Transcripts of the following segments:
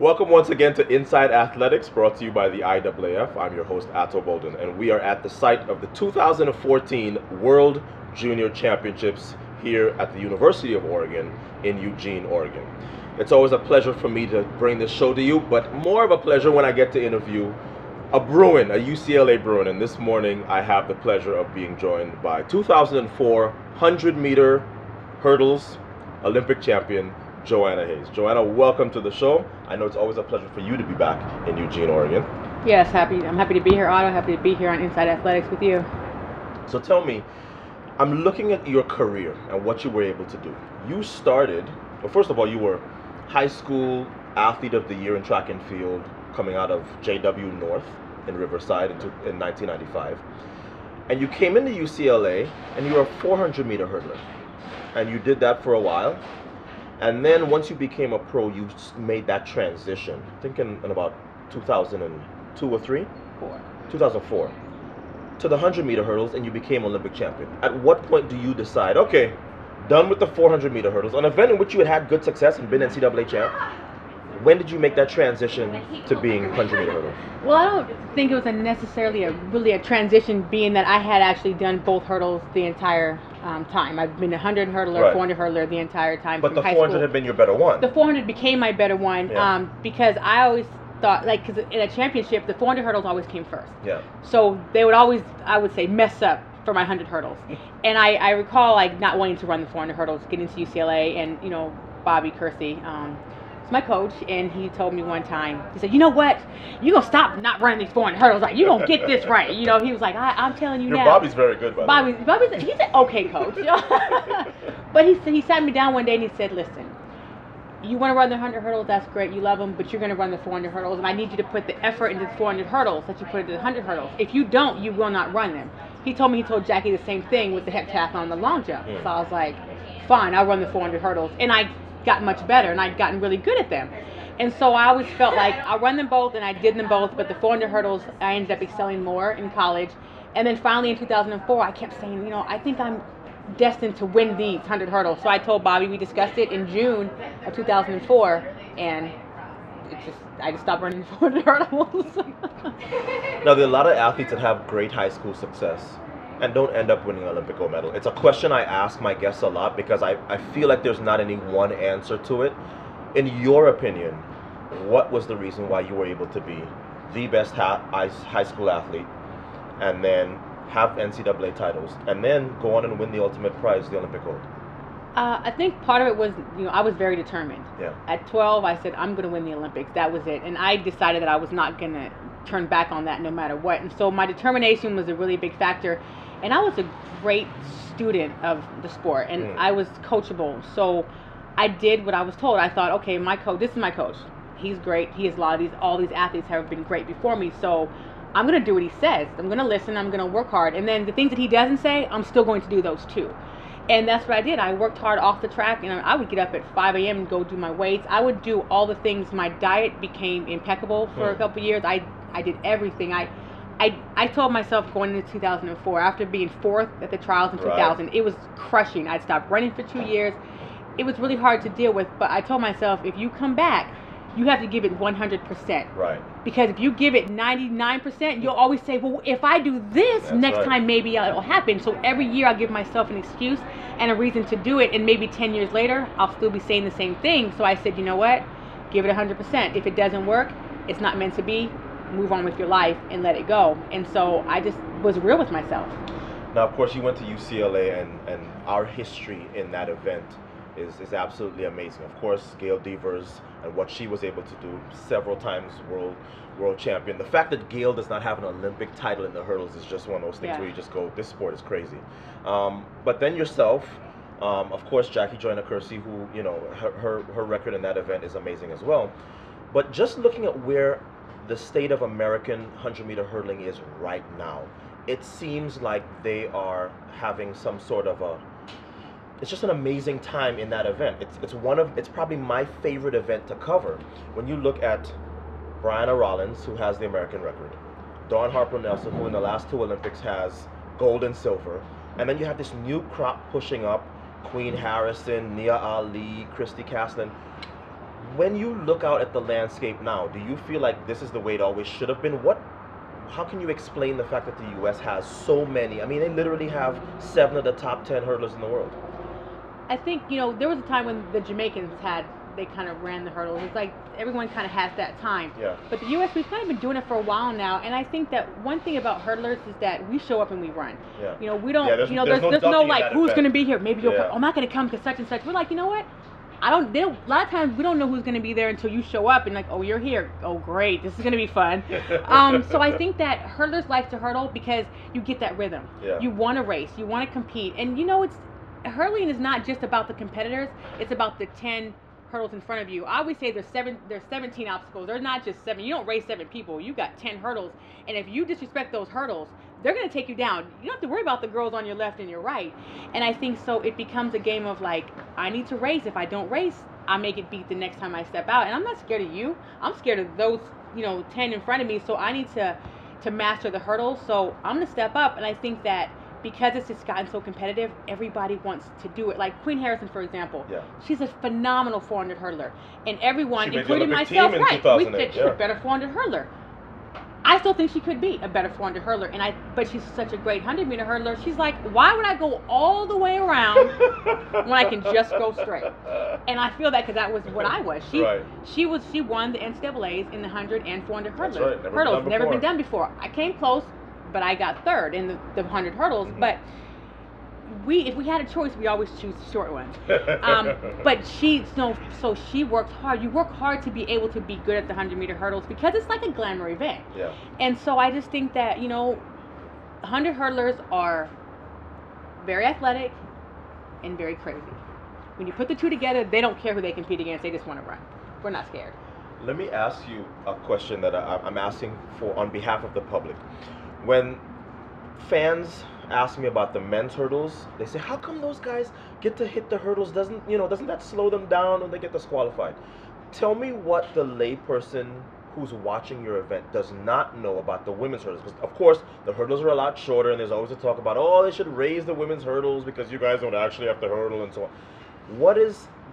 Welcome once again to Inside Athletics, brought to you by the IAAF. I'm your host, Boldon, and we are at the site of the 2014 World Junior Championships here at the University of Oregon in Eugene, Oregon. It's always a pleasure for me to bring this show to you, but more of a pleasure when I get to interview a Bruin, a UCLA Bruin, and this morning I have the pleasure of being joined by 2004 100-meter hurdles Olympic champion, Joanna Hayes. Joanna, welcome to the show. I know it's always a pleasure for you to be back in Eugene, Oregon. Yes, I'm happy to be here, Otto. Happy to be here on Inside Athletics with you. So tell me, I'm looking at your career and what you were able to do. You started, well, first of all, you were high school athlete of the year in track and field coming out of JW North in Riverside in 1995. And you came into UCLA and you were a 400-meter hurdler. And you did that for a while. And then once you became a pro, you made that transition. I think in about 2002 or 3? 2004. To the 100-meter hurdles, and you became Olympic champion. At what point do you decide, okay, done with the 400-meter hurdles, an event in which you had good success and been NCAA champ? When did you make that transition to being 100-meter hurdle? Well, I don't think it was necessarily a transition, being that I had actually done both hurdles the entire time. I've been a 100 hurdler, Right. 400 hurdler the entire time. But from the high 400 school. had been your better one. The 400 became my better one, Yeah. because I always thought, because in a championship, the 400 hurdles always came first. Yeah. So they would always, I would say, mess up for my 100 hurdles. And I recall not wanting to run the 400 hurdles, getting to UCLA, and Bobby Kersey, my coach, and he told me one time, he said, you know what, you're going to stop not running these 400 hurdles, like, you're going to get this right. He was like, I'm telling you now. Bobby's very good, by the way. Bobby's, he's an okay coach. But he sat me down one day and he said, listen, you want to run the 100 hurdles, that's great, you love them, but you're going to run the 400 hurdles, and I need you to put the effort into the 400 hurdles that you put into the 100 hurdles. If you don't, you will not run them. He told Jackie the same thing with the heptathlon and the long jump. So I was like, fine, I'll run the 400 hurdles. And I got much better, and I'd gotten really good at them. And so I always felt like I'll run them both, and I did them both, but the 400 hurdles, I ended up excelling more in college. And then finally in 2004, I kept saying, I think I'm destined to win these 100 hurdles. So I told Bobby, we discussed it in June of 2004, and I just stopped running 400 hurdles. Now, there are a lot of athletes that have great high school success and don't end up winning an Olympic gold medal. It's a question I ask my guests a lot because I feel like there's not any one answer to it. In your opinion, what was the reason why you were able to be the best high school athlete and then have NCAA titles and then go on and win the ultimate prize, the Olympic gold? I think part of it was, I was very determined. Yeah. At 12, I said, I'm going to win the Olympics. That was it. And I decided that I was not going to turn back on that no matter what. And so my determination was a really big factor. And I was a great student of the sport, and I was coachable. So I did what I was told. I thought, okay, this is my coach. He's great. He has all these athletes have been great before me. So I'm going to do what he says. I'm going to listen. I'm going to work hard. And then the things that he doesn't say, I'm still going to do those too. And that's what I did. I worked hard off the track, and I would get up at 5 a.m. and go do my weights. I would do all the things. My diet became impeccable for a couple of years. I did everything. I told myself going into 2004, after being fourth at the trials in 2000, it was crushing. I'd stopped running for 2 years. It was really hard to deal with, but I told myself, if you come back, you have to give it 100%. Right. Because if you give it 99%, you'll always say, well, if I do this next time, maybe it'll happen. So every year I'll give myself an excuse and a reason to do it, and maybe 10 years later, I'll still be saying the same thing. So I said, you know what? Give it 100%. If it doesn't work, it's not meant to be. Move on with your life and let it go. And so I just was real with myself. Now, of course, you went to UCLA, and our history in that event is absolutely amazing. Of course, Gail Devers and what she was able to do, several times world champion. The fact that Gail does not have an Olympic title in the hurdles is just one of those things where you just go, this sport is crazy. But then yourself, of course, Jackie Joanna Kersey, who, her record in that event is amazing as well. But just looking at where the state of American 100-meter hurdling is right now, it seems like they are having some sort of it's just an amazing time in that event. It's probably my favorite event to cover. When you look at Brianna Rollins, who has the American record, Dawn Harper Nelson, who in the last 2 Olympics has gold and silver, and then you have this new crop pushing up, Queen Harrison, Nia Ali, Christy Caslin. When you look out at the landscape now, do you feel like this is the way it always should have been? How can you explain the fact that the U.S. has so many? I mean, they literally have 7 of the top 10 hurdlers in the world. I think, there was a time when the Jamaicans they kind of ran the hurdles. It's like everyone kind of has that time. Yeah. But the U.S., we've kind of been doing it for a while now, and I think that one thing about hurdlers is that we show up and we run. Yeah. We don't, there's no like, who's going to be here? Maybe you'll come. Yeah. I'm not going to come because such and such. We're like, you know what? A lot of times we don't know who's going to be there until you show up and like, oh, you're here. Oh, great. This is going to be fun. So I think that hurdlers like to hurdle because you get that rhythm. Yeah. You want to race. You want to compete. And hurdling is not just about the competitors. It's about the 10 hurdles in front of you. I always say there's 17 obstacles. There's not just 7. You don't race 7 people. You got 10 hurdles. And if you disrespect those hurdles, they're going to take you down. You don't have to worry about the girls on your left and your right. And I think so it becomes a game of like, I need to race. If I don't race, I may get beat the next time I step out. And I'm not scared of you. I'm scared of those, 10 in front of me. So I need to master the hurdles. So I'm going to step up. And I think that because it's just gotten so competitive, everybody wants to do it. Like Queen Harrison, for example. Yeah. She's a phenomenal 400 hurdler. And everyone, she including myself, we said she's a better 400 hurdler. I still think she could be a better 400 hurdler, but she's such a great 100-meter hurdler. She's like, why would I go all the way around when I can just go straight? And I feel that because that was what I was. She won the NCAA's in the 100 and 400 hurdles. Never been done before. I came close, but I got third in the 100 hurdles. Mm-hmm. But if we had a choice, we always choose the short ones. But she worked hard. You work hard to be able to be good at the 100-meter hurdles because it's like a glamour event. Yeah. And so I just think that 100 hurdlers are very athletic and very crazy. When you put the two together, they don't care who they compete against. They just want to run. We're not scared. Let me ask you a question that I'm asking for on behalf of the public. When fans ask me about the men's hurdles, they say, how come those guys get to hit the hurdles? Doesn't that slow them down when they get disqualified? Tell me what the layperson who's watching your event does not know about the women's hurdles. Because of course the hurdles are a lot shorter, and there's always a talk about, oh, they should raise the women's hurdles because you guys don't actually have to hurdle and so on.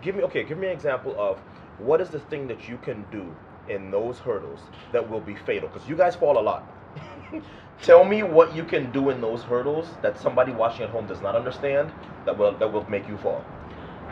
Give me an example of what is the thing that you can do in those hurdles that will be fatal? Because you guys fall a lot. Tell me what you can do in those hurdles that somebody watching at home does not understand that will make you fall.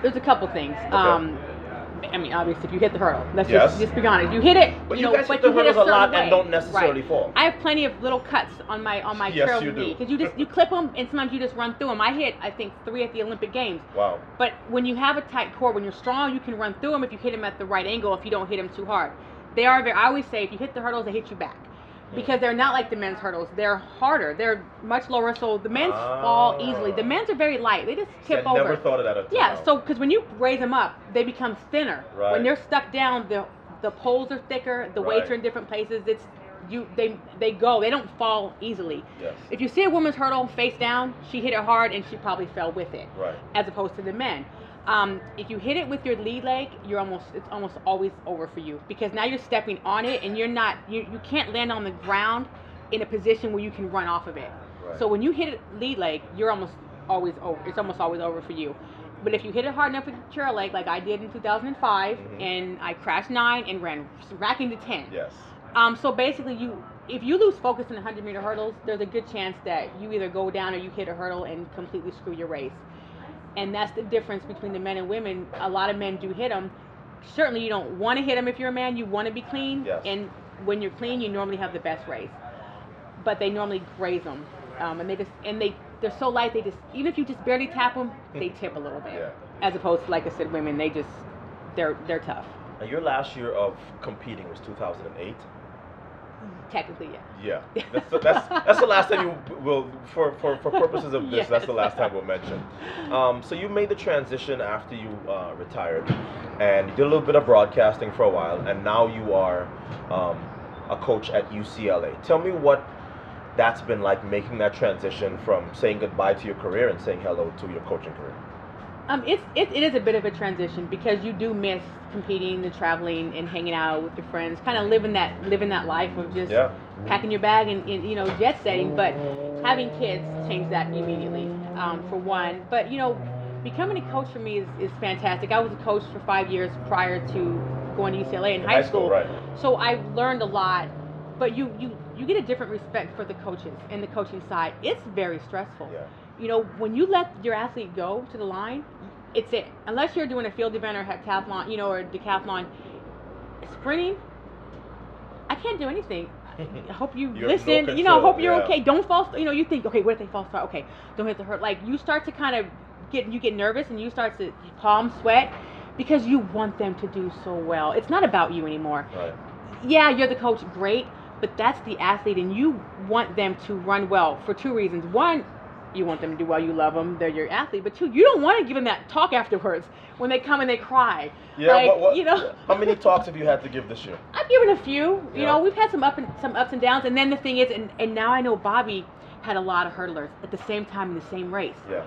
There's a couple things. Okay. I mean, obviously, if you hit the hurdle, let's just be honest. You hit it, but you guys hit the hurdles a lot and don't necessarily fall. I have plenty of little cuts on my trail knee because you clip them and sometimes you just run through them. I hit, I think, 3 at the Olympic Games. Wow. But when you have a tight core, when you're strong, you can run through them if you hit them at the right angle. If you don't hit them too hard, I always say if you hit the hurdles, they hit you back. Because they're not like the men's hurdles. They're harder. They're much lower, so the men's fall easily. The men's are very light. They just tip over. I never thought of that until now. So because when you raise them up, they become thinner. Right. When they're stuck down, the poles are thicker. The weights are in different places. They don't fall easily. Yes. If you see a woman's hurdle face down, she hit it hard and she probably fell with it. Right. As opposed to the men. If you hit it with your lead leg, it's almost always over for you because now you're stepping on it and you can't land on the ground in a position where you can run off of it. Right. So when you hit it lead leg, you're almost always over. It's almost always over for you. But if you hit it hard enough with your trail leg, like I did in 2005, and I crashed 9 and ran racking to 10. Yes. So basically, if you lose focus in the 100-meter hurdles, there's a good chance that you either go down or you hit a hurdle and completely screw your race. And that's the difference between the men and women. A lot of men do hit them. Certainly, you don't want to hit them if you're a man. You want to be clean. Yes. And when you're clean, you normally have the best race. But they normally graze them, and they're so light. Even if you just barely tap them, they tip a little bit. Yeah. As opposed to, like I said, women, they're tough. Now, your last year of competing was 2008. Technically, yeah. Yeah, that's the last time you will, for purposes of this, yes. That's the last time we'll mention. So you made the transition after you retired, and you did a little bit of broadcasting for a while, and now you are a coach at UCLA. Tell me what that's been like, making that transition from saying goodbye to your career and saying hello to your coaching career. It is a bit of a transition because you do miss competing and traveling and hanging out with your friends, kind of living that life of just packing your bag and jet setting. But having kids changed that immediately, for one. But becoming a coach for me is fantastic. I was a coach for 5 years prior to going to UCLA in high school. Right. So I learned a lot, but you get a different respect for the coaches and the coaching side. It's very stressful. Yeah. You know, when you let your athlete go to the line, it's it. Unless you're doing a field event or heptathlon, you know, or decathlon, sprinting, I can't do anything. I hope you listen. No, you know, I hope you're yeah. okay. Don't fall. You know, you think, okay, what if they fall start? Okay, don't hit the hurt. Like you start to kind of get nervous and you start to palm sweat because you want them to do so well. It's not about you anymore. Right. Yeah, you're the coach, great, but that's the athlete, and you want them to run well for two reasons. One, you want them to do well. You love them. They're your athlete. But two, you don't want to give them that talk afterwards when they come and they cry. Yeah, like, you know. How many talks have you had to give this year? I've given a few. Yeah. You know, we've had some ups and downs. And then the thing is, and now I know Bobby had a lot of hurdlers at the same time in the same race. Yeah.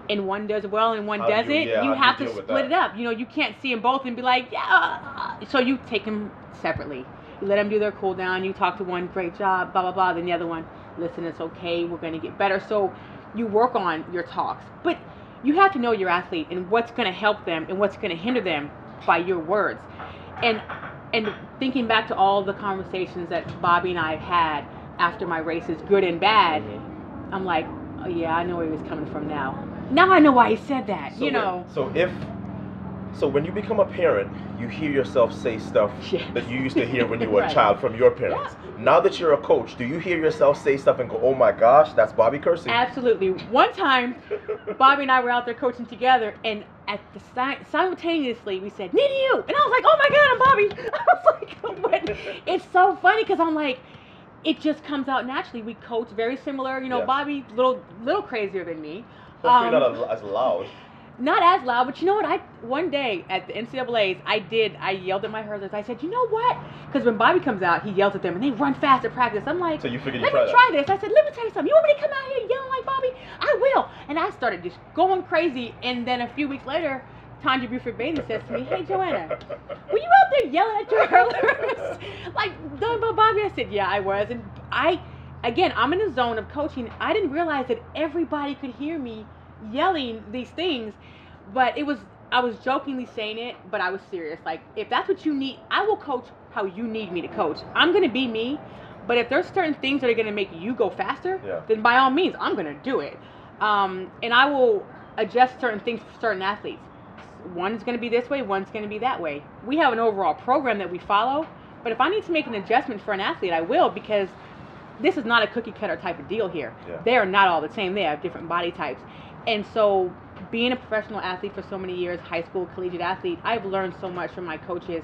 And one does well and one How do doesn't. you have to deal with split that? it up. You know, you can't see them both and be like, yeah. So you take them separately. You let them do their cool down. You talk to one, great job, blah, blah, blah. Then the other one, listen, it's okay. We're going to get better. So you work on your talks. But you have to know your athlete and what's going to help them and what's going to hinder them by your words. And thinking back to all the conversations that Bobby and I had after my races, good and bad, I'm like, oh, yeah, I know where he was coming from now. Now I know why he said that, So you know. So when you become a parent, you hear yourself say stuff Yes. that you used to hear when you were Right. a child from your parents. Yeah. Now that you're a coach, do you hear yourself say stuff and go, oh my gosh, that's Bobby cursing? Absolutely. One time, Bobby and I were out there coaching together, and at the simultaneously we said, "Need you," and I was like, "Oh my God, I'm Bobby." I was like, oh, but it's so funny because I'm like, it just comes out naturally. We coach very similar. You know, Yes. Bobby little crazier than me. Hopefully not as loud. Not as loud, but you know what? One day at the NCAA's, I yelled at my hurdlers. I said, you know what? Because when Bobby comes out, he yells at them, and they run fast at practice. I'm like, So you figured let you'd me try this. I said, let me tell you something. You want me to come out here yelling like Bobby? I will. And I started just going crazy. And then a few weeks later, Tanya Buford-Bailey says to me, hey, Joanna, were you out there yelling at your hurdlers? like, going about Bobby? I said, yeah, I was. And again, I'm in the zone of coaching. I didn't realize that everybody could hear me yelling these things, but I was jokingly saying it, but I was serious. Like, if that's what you need, I will coach how you need me to coach. I'm going to be me, but if there's certain things that are going to make you go faster, then by all means, I'm going to do it. And I will adjust certain things for certain athletes. One's going to be this way, one's going to be that way. We have an overall program that we follow, but if I need to make an adjustment for an athlete, I will, because this is not a cookie cutter type of deal here. Yeah. They are not all the same. They have different body types. And so being a professional athlete for so many years, high school, collegiate athlete, I've learned so much from my coaches.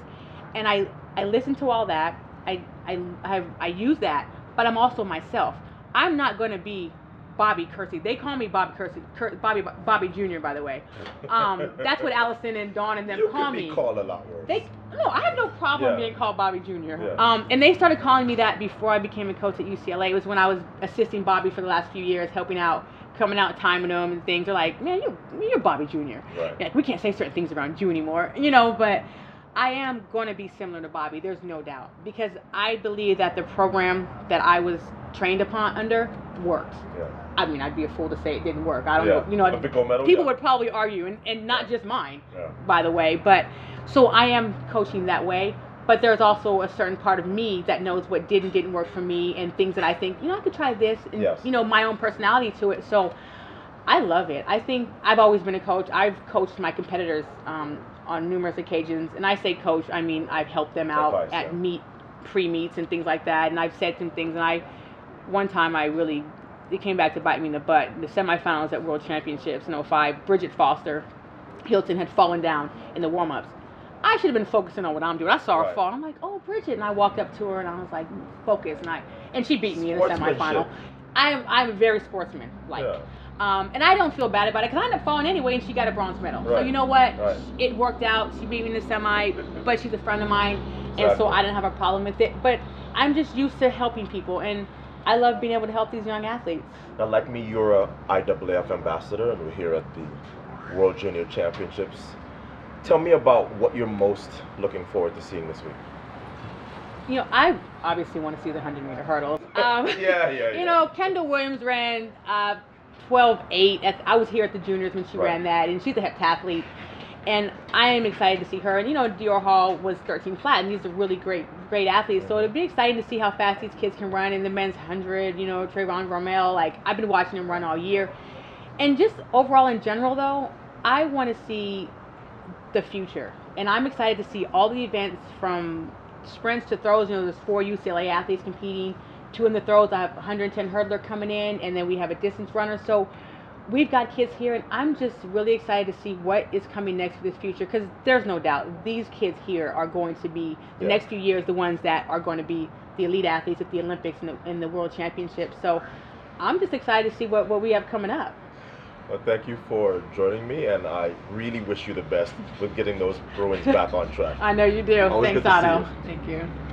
And I listen to all that. I use that, but I'm also myself. I'm not going to be Bobby Kersey. They call me Bobby Kersey, Bobby Jr., by the way. That's what Allison and Dawn and them call me. You can be called a lot worse. No, I have no problem being called Bobby Jr. Yeah. And they started calling me that before I became a coach at UCLA. It was when I was assisting Bobby for the last few years, helping out, coming out, timing them and things. They're like, man, you're Bobby Jr. Right. Yeah, we can't say certain things around you anymore, you know, but I am going to be similar to Bobby. There's no doubt, because I believe that the program that I was trained upon under works. Yeah. I mean, I'd be a fool to say it didn't work. I don't know. You know, a big gold medal, people would probably argue, and not just mine, Yeah. by the way. But so I am coaching that way. But there's also a certain part of me that knows what didn't work for me, and things that I think, I could try this, and Yes. My own personality to it. So I love it. I think I've always been a coach. I've coached my competitors on numerous occasions, and I say coach, I mean I've helped them out Advice, at pre-meets and things like that, and I've said some things, and one time it came back to bite me in the butt. The semifinals at World Championships in 2005, Bridget Foster Hilton had fallen down in the warm-ups. I should have been focusing on what I'm doing. I saw her fall. I'm like, oh, Bridget. And I walked up to her and I was like, focus. And she beat me in the semifinal. I'm very sportsman-like. Yeah. And I don't feel bad about it, because I ended up falling anyway, and she got a bronze medal. Right. So you know what? Right. It worked out. She beat me in the semi, but she's a friend of mine, Exactly. and so I didn't have a problem with it. But I'm just used to helping people, and I love being able to help these young athletes. Now, like me, you're a IAAF ambassador, and we're here at the World Junior Championships. Tell me about what you're most looking forward to seeing this week. I obviously want to see the 100-meter hurdles. Yeah. Kendall Williams ran 12.8. I was here at the juniors when she ran that, and she's a heptathlete. And I am excited to see her. And you know, Dior Hall was 13 flat, and these are really great athletes. So it'd be exciting to see how fast these kids can run in the men's 100. You know, Trayvon Rommel. Like, I've been watching him run all year. And just overall in general, though, I want to see the future. And I'm excited to see all the events from sprints to throws. You know, there's 4 UCLA athletes competing. 2 in the throws. I have 110 hurdler coming in, and then we have a distance runner. So we've got kids here, and I'm just really excited to see what is coming next for this future, because there's no doubt these kids here are going to be, the next few years, the ones that are going to be the elite athletes at the Olympics and the World Championships. So I'm just excited to see what we have coming up. Well, thank you for joining me, and I really wish you the best with getting those Bruins back on track. I know you do. Always Thanks, good to see Otto. you. Thank you.